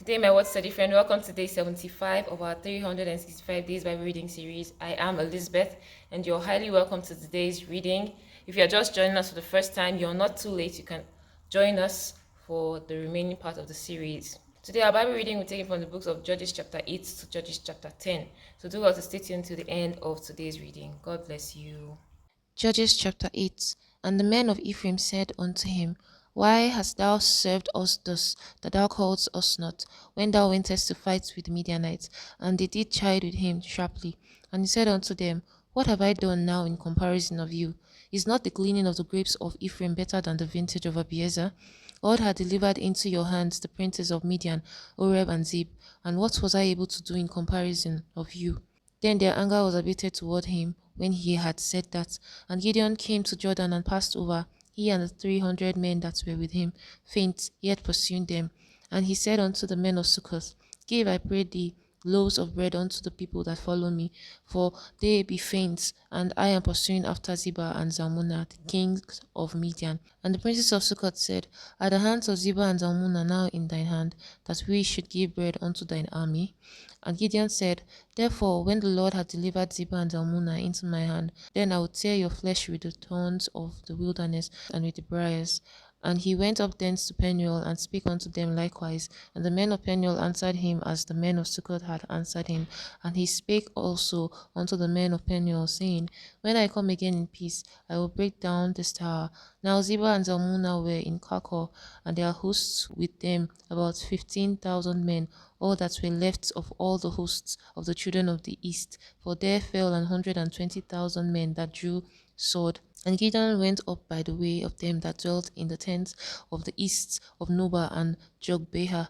Today, my word study friend, welcome to day 75 of our 365 days Bible reading series. I am Elizabeth, and you're highly welcome to today's reading. If you're just joining us for the first time, you're not too late. You can join us for the remaining part of the series. Today, our Bible reading will take from the books of Judges chapter 8 to Judges chapter 10. So do well to stay tuned to the end of today's reading. God bless you. Judges chapter 8. And the men of Ephraim said unto him, Why hast thou served us thus, that thou calledst us not, when thou wentest to fight with the Midianites? And they did chide with him sharply. And he said unto them, What have I done now in comparison of you? Is not the gleaning of the grapes of Ephraim better than the vintage of Abiezer? God had delivered into your hands the princes of Midian, Oreb and Zeb, and what was I able to do in comparison of you? Then their anger was abated toward him when he had said that. And Gideon came to Jordan and passed over, he and the 300 men that were with him, faint, yet pursuing them. And he said unto the men of Succoth, Give, I pray thee, loaves of bread unto the people that follow me, for they be faint, and I am pursuing after Ziba and Zalmunna, the kings of Midian. And the princes of Succoth said, Are the hands of Ziba and Zalmunna now in thine hand, that we should give bread unto thine army? And Gideon said, Therefore, when the Lord had delivered Ziba and Zalmunna into my hand, then I would tear your flesh with the thorns of the wilderness and with the briars. And he went up thence to Peniel, and spake unto them likewise. And the men of Peniel answered him as the men of Succoth had answered him. And he spake also unto the men of Peniel, saying, When I come again in peace, I will break down this tower. Now Ziba and Zalmunna were in Karkor, and their hosts with them about 15,000 men, all that were left of all the hosts of the children of the east. For there fell 120,000 men that drew sword. And Gideon went up by the way of them that dwelt in the tents of the east of Noba and Jogbeha,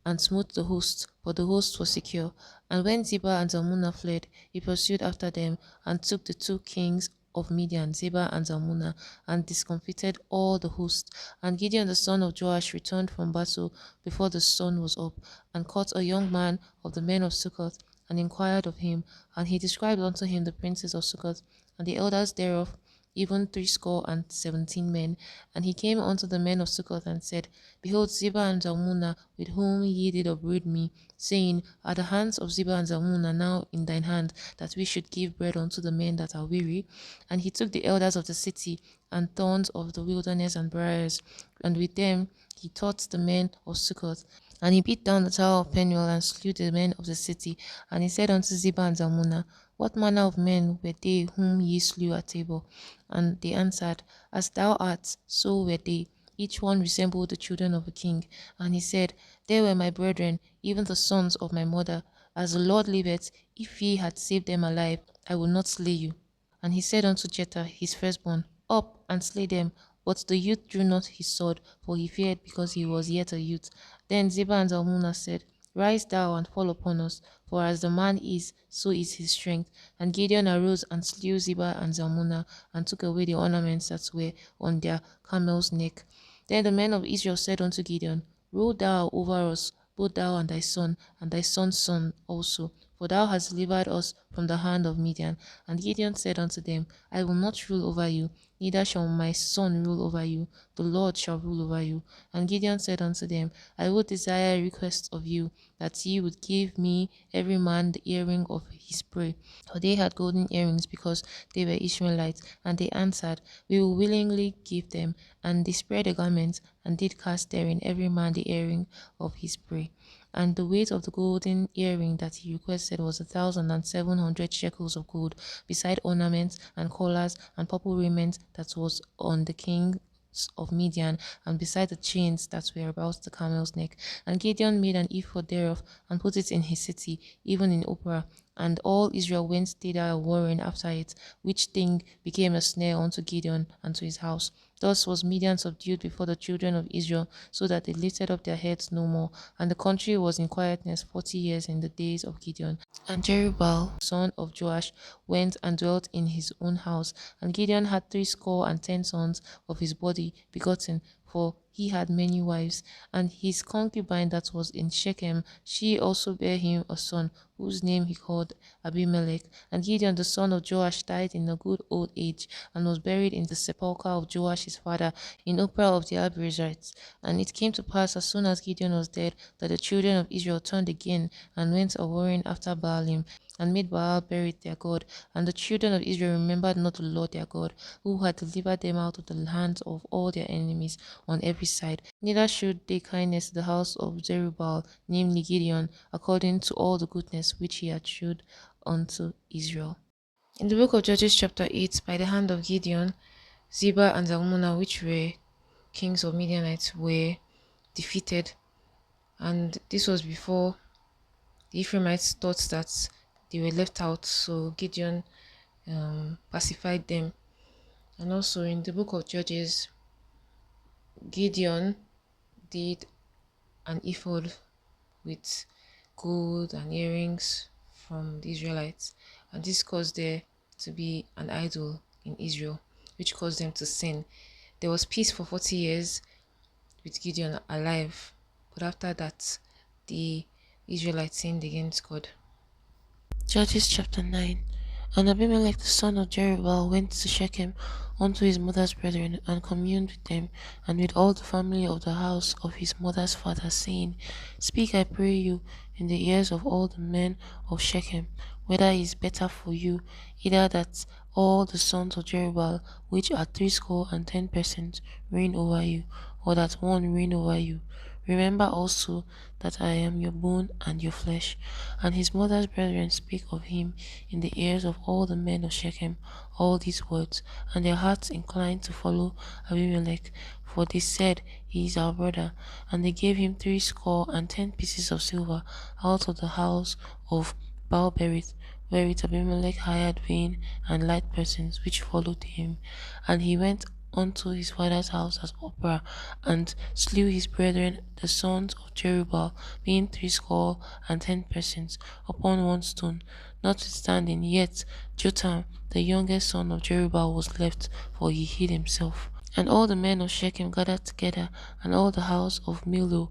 and smote the host, for the host was secure. And when Ziba and Zalmunna fled, he pursued after them, and took the two kings of Midian, Zeba and Zalmunna, and discomfited all the host. And Gideon the son of Joash returned from battle before the sun was up, and caught a young man of the men of Succoth, and inquired of him. And he described unto him the princes of Succoth, and the elders thereof, even 17 men. And he came unto the men of Succoth and said, Behold, Ziba and Zalmunna, with whom ye did upbraid me, saying, Are the hands of Ziba and Zalmunna now in thine hand, that we should give bread unto the men that are weary? And he took the elders of the city, and thorns of the wilderness and briars, and with them he taught the men of Succoth. And he beat down the tower of Penuel, and slew the men of the city. And he said unto Ziba and Zalmunna, What manner of men were they whom ye slew at table? And they answered, As thou art, so were they. Each one resembled the children of a king. And he said, They were my brethren, even the sons of my mother. As the Lord liveth, if ye had saved them alive, I would not slay you. And he said unto Jephthah his firstborn, Up and slay them. But the youth drew not his sword, for he feared, because he was yet a youth. Then Ziba and Zalmunna said, Rise thou and fall upon us, for as the man is, so is his strength. And Gideon arose and slew Ziba and Zalmunna, and took away the ornaments that were on their camel's neck. Then the men of Israel said unto Gideon, Rule thou over us, both thou and thy son's son also, for thou hast delivered us from the hand of Midian. And Gideon said unto them, I will not rule over you, neither shall my son rule over you, the Lord shall rule over you. And Gideon said unto them, I would desire a request of you, that ye would give me every man the earring of his prey. For they had golden earrings, because they were Ishmaelites. And they answered, We will willingly give them. And they spread a garment, and did cast therein every man the earring of his prey. And the weight of the golden earring that he requested was 1,700 shekels of gold, beside ornaments and collars and purple raiment that was on the kings of Midian, and beside the chains that were about the camel's neck. And Gideon made an ephod thereof, and put it in his city, even in Opera. And all Israel went thither warring after it, which thing became a snare unto Gideon and to his house. Thus was Midian subdued before the children of Israel, so that they lifted up their heads no more. And the country was in quietness 40 years in the days of Gideon. And Jerubbaal, son of Joash, went and dwelt in his own house. And Gideon had 60 and 10 sons of his body begotten, for he had many wives, and his concubine that was in Shechem, she also bare him a son, whose name he called Abimelech. And Gideon the son of Joash died in a good old age, and was buried in the sepulchre of Joash his father, in Ophrah of the Abiezrites. And it came to pass, as soon as Gideon was dead, that the children of Israel turned again, and went a warring after Baalim, and made Baal bury their God. And the children of Israel remembered not the Lord their God, who had delivered them out of the hands of all their enemies on every side. Neither showed they kindness to the house of Jerubbaal, namely Gideon, according to all the goodness which he had shewed unto Israel. In the book of Judges, chapter 8, by the hand of Gideon, Zebah and Zalmunna, which were kings of Midianites, were defeated. And this was before the Ephraimites thought that they were left out, so Gideon pacified them. And also in the book of Judges, Gideon did an ephod with gold and earrings from the Israelites, and this caused there to be an idol in Israel, which caused them to sin. There was peace for 40 years with Gideon alive, but after that, the Israelites sinned against God. Judges chapter 9. And Abimelech the son of Jerubbaal went to Shechem unto his mother's brethren, and communed with them, and with all the family of the house of his mother's father, saying, Speak, I pray you, in the ears of all the men of Shechem, whether it is better for you, either that all the sons of Jerubbaal, which are 70 reign over you, or that one reign over you. Remember also that I am your bone and your flesh. And his mother's brethren spake of him in the ears of all the men of Shechem all these words, and their hearts inclined to follow Abimelech, for they said, He is our brother. And they gave him 70 pieces of silver out of the house of Baalberith, wherewith Abimelech hired vain and light persons which followed him. And he went unto his father's house at Ophrah, and slew his brethren the sons of Jerubbaal, being 70 persons, upon one stone. Notwithstanding, yet Jotham, the youngest son of Jerubbaal, was left, for he hid himself. And all the men of Shechem gathered together, and all the house of Milo,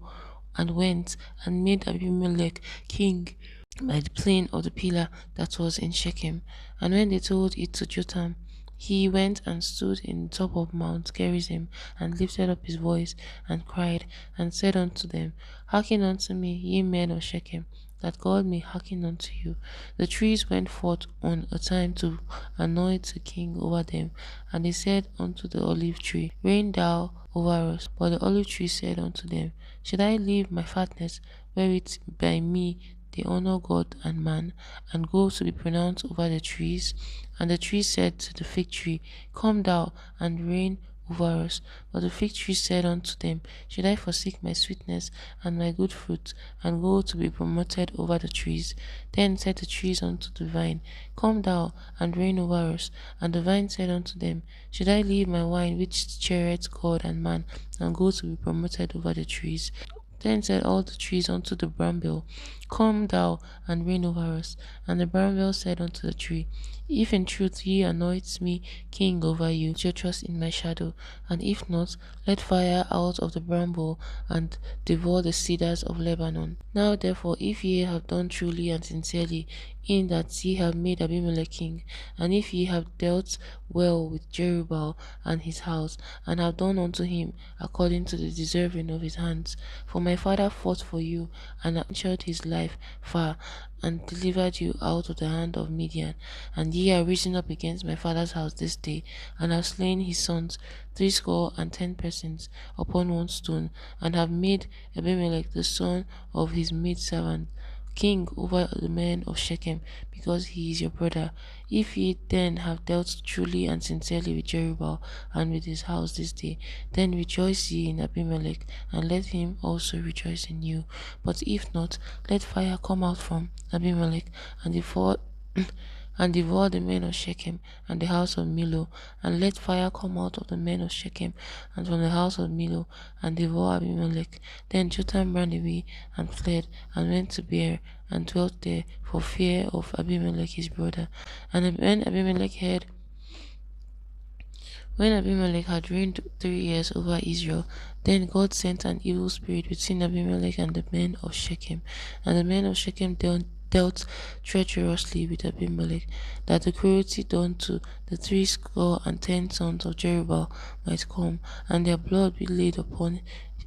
and went and made Abimelech king by the plain of the pillar that was in Shechem. And when they told it to Jotham, he went and stood in the top of Mount Gerizim, and lifted up his voice, and cried, and said unto them, Hearken unto me, ye men of Shechem, that God may hearken unto you. The trees went forth on a time to anoint a king over them, and they said unto the olive tree, Reign thou over us. But the olive tree said unto them, Should I leave my fatness, wherewith by me they honor God and man, and go to be pronounced over the trees? And the tree said to the fig tree, Come thou and reign over us. But the fig tree said unto them, Should I forsake my sweetness and my good fruit, and go to be promoted over the trees? Then said the trees unto the vine, Come thou and reign over us. And the vine said unto them, Should I leave my wine which cheereth God and man, and go to be promoted over the trees? Then said all the trees unto the bramble, Come thou and reign over us. And the bramble said unto the tree, If in truth ye anoint me king over you, put your trust in my shadow. And if not, let fire out of the bramble, and devour the cedars of Lebanon. Now therefore, if ye have done truly and sincerely, in that ye have made Abimelech king, and if ye have dealt well with Jerubbaal and his house, and have done unto him according to the deserving of his hands. For my father fought for you, and adventured his life far, and delivered you out of the hand of Midian. And ye are risen up against my father's house this day, and have slain his sons 70 persons upon one stone, and have made Abimelech the son of his maidservant king over the men of Shechem, because he is your brother. If ye then have dealt truly and sincerely with Jerubbaal and with his house this day, then rejoice ye in Abimelech, and let him also rejoice in you. But if not, let fire come out from Abimelech, and devour and devour the men of Shechem and the house of Milo, and let fire come out of the men of Shechem and from the house of Milo, and devour Abimelech. Then Jotham ran away and fled, and went to Beer, and dwelt there for fear of Abimelech his brother. And when Abimelech heard When Abimelech had reigned 3 years over Israel, then God sent an evil spirit between Abimelech and the men of Shechem, and the men of Shechem dealt treacherously with Abimelech, that the cruelty done to the 60 sons of Jerubbaal might come, and their blood be laid upon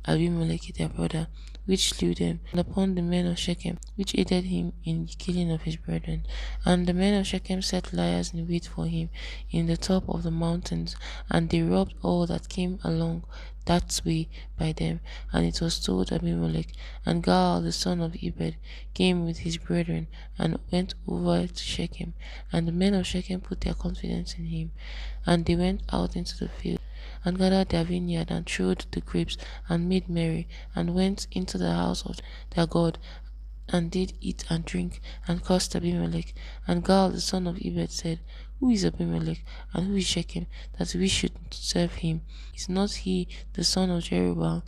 Abimelech their brother, which slew them, and upon the men of Shechem, which aided him in the killing of his brethren. And the men of Shechem set liers in wait for him in the top of the mountains, and they robbed all that came along that way by them. And it was told Abimelech, and Gaal the son of Ebed came with his brethren, and went over to Shechem. And the men of Shechem put their confidence in him, and they went out into the field, and gathered their vineyard, and trode the grapes, and made merry, and went into the house of their God, and did eat and drink, and cursed Abimelech. And Gaal the son of Ebed said, Who is Abimelech, and who is Shechem, that we should serve him? Is not he the son of Jerubbaal,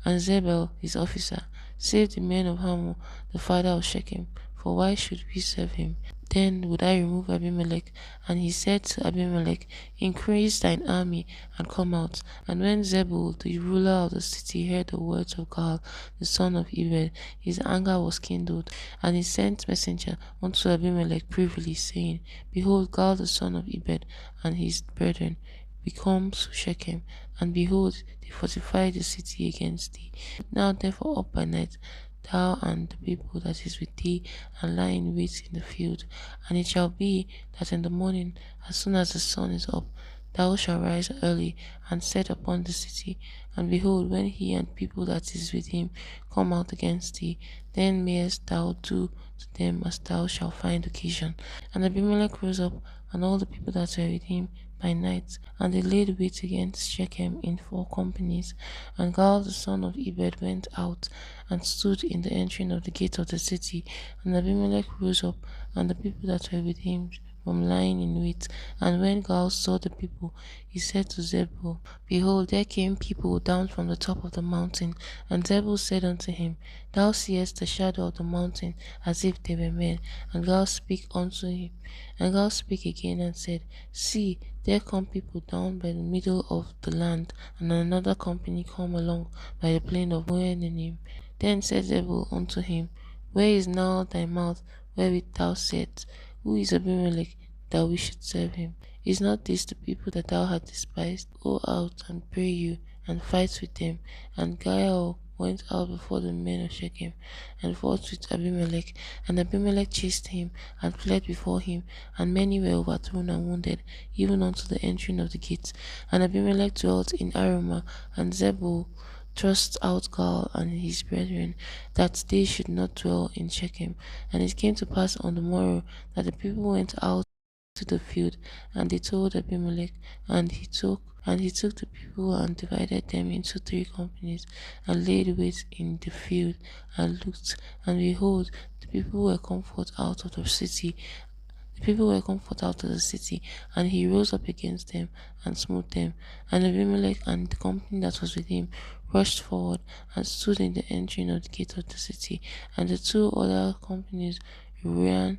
and Zebel his officer? Save the men of Hamor, the father of Shechem, for why should we serve him? Then would I remove Abimelech. And he said to Abimelech, Increase thine army, and come out. And when Zebul, the ruler of the city, heard the words of Gaal, the son of Ebed, his anger was kindled. And he sent messenger unto Abimelech privily, saying, Behold, Gaal the son of Ebed and his brethren become to Shechem, and behold, they fortify the city against thee. Now therefore up by night, thou and the people that is with thee, and lie in wait in the field. And it shall be that in the morning, as soon as the sun is up, thou shalt rise early, and set upon the city. And behold, when he and people that is with him come out against thee, then mayest thou do to them as thou shalt find occasion. And Abimelech rose up, and all the people that were with him, by night, and they laid wait against Shechem in 4 companies. And Gaal the son of Ebed went out, and stood in the entering of the gate of the city. And Abimelech rose up, and the people that were with him, from lying in wait. And when Gaal saw the people, he said to Zebul, Behold, there came people down from the top of the mountain. And Zebul said unto him, Thou seest the shadow of the mountain, as if they were men. And Gaal spake unto him. And Gaal spake again, and said, See, there come people down by the middle of the land, and another company come along by the plain of Moanim. Then said Zebul unto him, Where is now thy mouth, wherewith thou saidst, Who is Abimelech, that we should serve him? Is not this the people that thou hast despised? Go out, and pray you, and fight with them. And Gaal went out before the men of Shechem, and fought with Abimelech. And Abimelech chased him, and fled before him, and many were overthrown and wounded, even unto the entering of the gates. And Abimelech dwelt in Arumah, and Zebul thrust out Gaal and his brethren, that they should not dwell in Shechem. And it came to pass on the morrow that the people went out to the field, and they told Abimelech, and he took the people and divided them into 3 companies, and laid wait in the field, and looked, and behold, the people were come forth out of the city. The people were come forth out of the city, and he rose up against them, and smote them. And Abimelech and the company that was with him rushed forward, and stood in the entering of the gate of the city. And the 2 other companies ran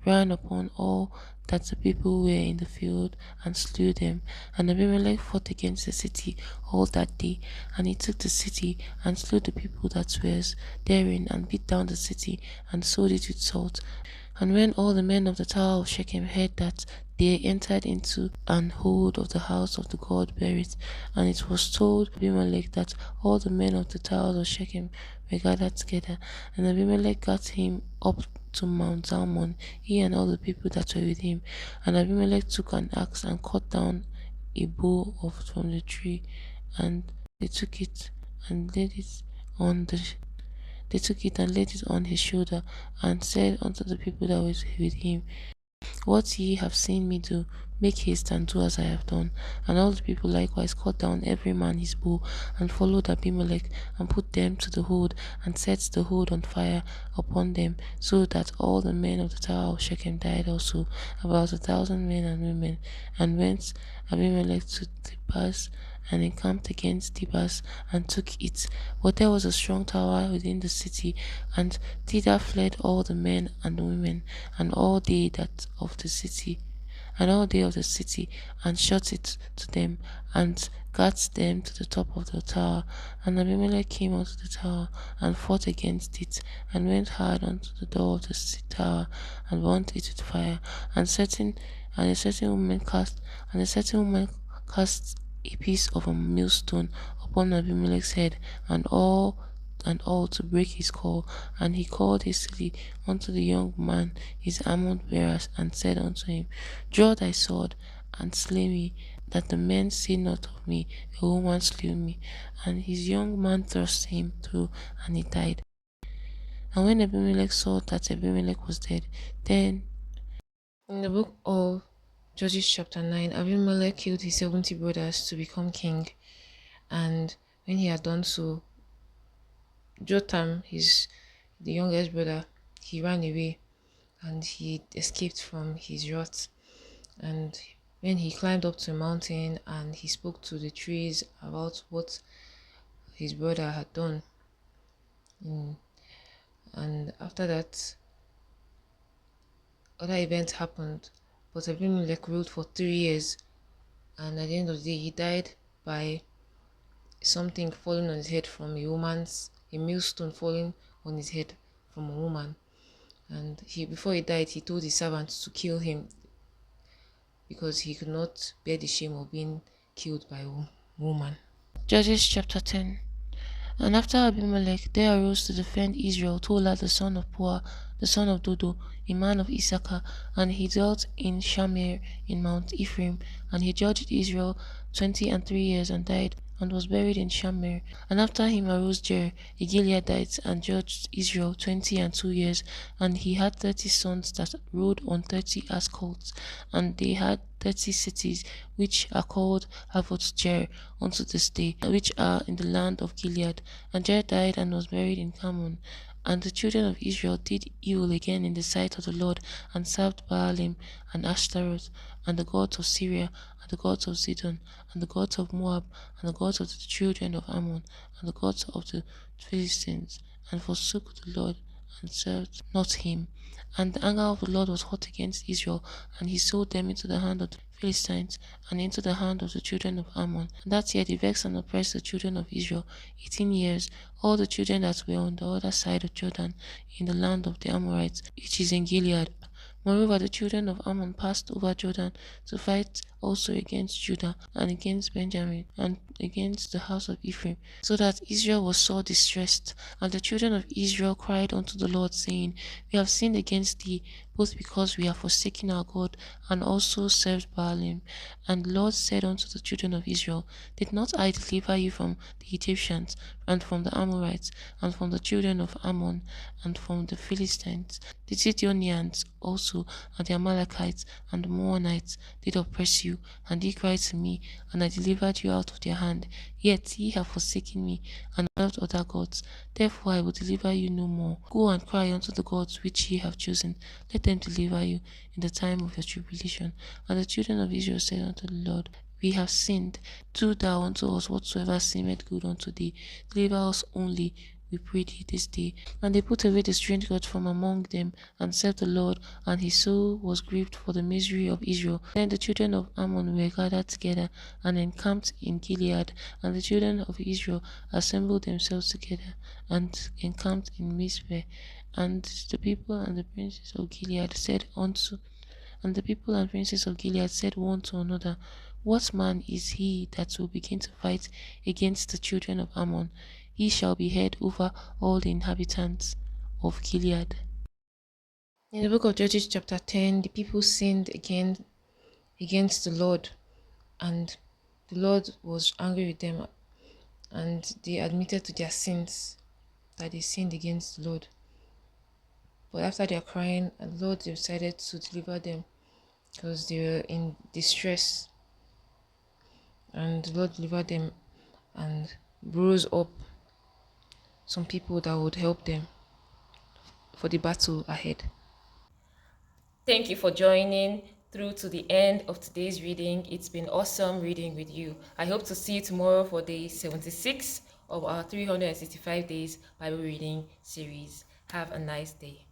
upon all that the people were in the field, and slew them. And Abimelech fought against the city all that day, and he took the city, and slew the people that were therein, and beat down the city, and sold it with salt. And when all the men of the tower of Shechem heard that, they entered into an hold of the house of the God Berit. And it was told Abimelech that all the men of the towers of Shechem were gathered together. And Abimelech got him up to Mount Zalmon, he and all the people that were with him. And Abimelech took an axe, and cut down a bough from the tree, and they took it and laid it on the they took it and laid it on his shoulder, and said unto the people that were with him, What ye have seen me do, make haste and do as I have done. And all the people likewise cut down every man his bow, and followed Abimelech, and put them to the hold, and set the hold on fire upon them, so that all the men of the tower of Shechem died also, about 1,000 men and women. And went Abimelech to Thebaz, and encamped against Thebaz, and took it. But there was a strong tower within the city, and thither fled all the men and women, and all they that of the city. and all day of the city, and shut it to them, and gat them to the top of the tower. And Abimelech came unto the tower, and fought against it, and went hard unto the door of the tower, and burnt it with fire. And certain and a certain woman cast and a certain woman cast a piece of a millstone upon Abimelech's head, and all to break his call. And he called hastily unto the young man his armor bearers, and said unto him, Draw thy sword, and slay me, that the men say not of me, a woman slew me. And his young man thrust him through, and he died. And when Abimelech saw that Abimelech was dead, then in the book of Judges chapter 9, Abimelech killed his 70 brothers to become king. And when he had done so, Jotham, the youngest brother, he ran away, and he escaped from his wrath. And when he climbed up to a mountain and he spoke to the trees about what his brother had done, and after that, other events happened. But Abimelech ruled for 3 years, and at the end of the day, he died by something falling on his head from a millstone falling on his head from a woman. And before he died, he told his servants to kill him because he could not bear the shame of being killed by a woman. Judges chapter 10. And after Abimelech, there arose to defend Israel Tola the son of Puah, the son of Dodo, a man of Issachar, and he dwelt in Shamir in Mount Ephraim, and he judged Israel 23 years, and died, and was buried in Shamir. And after him arose Jer, a Gileadite, and judged Israel 22 years, and he had 30 sons that rode on 30 ass colts, and they had 30 cities, which are called Havoth Jer unto this day, which are in the land of Gilead. And Jer died and was buried in Carmon. And the children of Israel did evil again in the sight of the Lord, and served Baalim and Ashtaroth, and the gods of Syria, and the gods of Zidon, and the gods of Moab, and the gods of the children of Ammon, and the gods of the Philistines, and forsook the Lord, and served not him. And the anger of the Lord was hot against Israel, and he sold them into the hand of the Philistines, and into the hand of the children of Ammon. And that year they vexed and oppressed the children of Israel 18 years, all the children that were on the other side of Jordan, in the land of the Amorites, which is in Gilead. Moreover, the children of Ammon passed over Jordan to fight also against Judah, and against Benjamin, and against the house of Ephraim, so that Israel was sore distressed. And the children of Israel cried unto the Lord, saying, We have sinned against thee, both because we have forsaken our God, and also served Baalim. And the Lord said unto the children of Israel, Did not I deliver you from the Egyptians, and from the Amorites, and from the children of Ammon, and from the Philistines? The Zidonians also, and the Amalekites, and the Moabites did oppress you, and ye cried to me, and I delivered you out of their hand. Yet ye have forsaken me, and served other gods. Therefore I will deliver you no more. Go and cry unto the gods which ye have chosen. Let them deliver you in the time of your tribulation. And the children of Israel said unto the Lord, We have sinned. Do thou unto us whatsoever seemeth good unto thee. Deliver us only, we pray thee, this day. And they put away the strange gods from among them, and served the Lord, and his soul was grieved for the misery of Israel. Then the children of Ammon were gathered together, and encamped in Gilead, and the children of Israel assembled themselves together, and encamped in Mizpeh. And the people and the princes of Gilead said unto and the people and princes of Gilead said one to another, What man is he that will begin to fight against the children of Ammon? He shall be head over all the inhabitants of Gilead. In the book of Judges chapter 10, the people sinned again against the Lord, and the Lord was angry with them, and they admitted to their sins, that they sinned against the Lord. But after their crying, the Lord decided to deliver them because they were in distress, and the Lord delivered them and rose up some people that would help them for the battle ahead. Thank you for joining through to the end of today's reading. It's been awesome reading with you. I hope to see you tomorrow for day 76 of our 365 days Bible reading series. Have a nice day.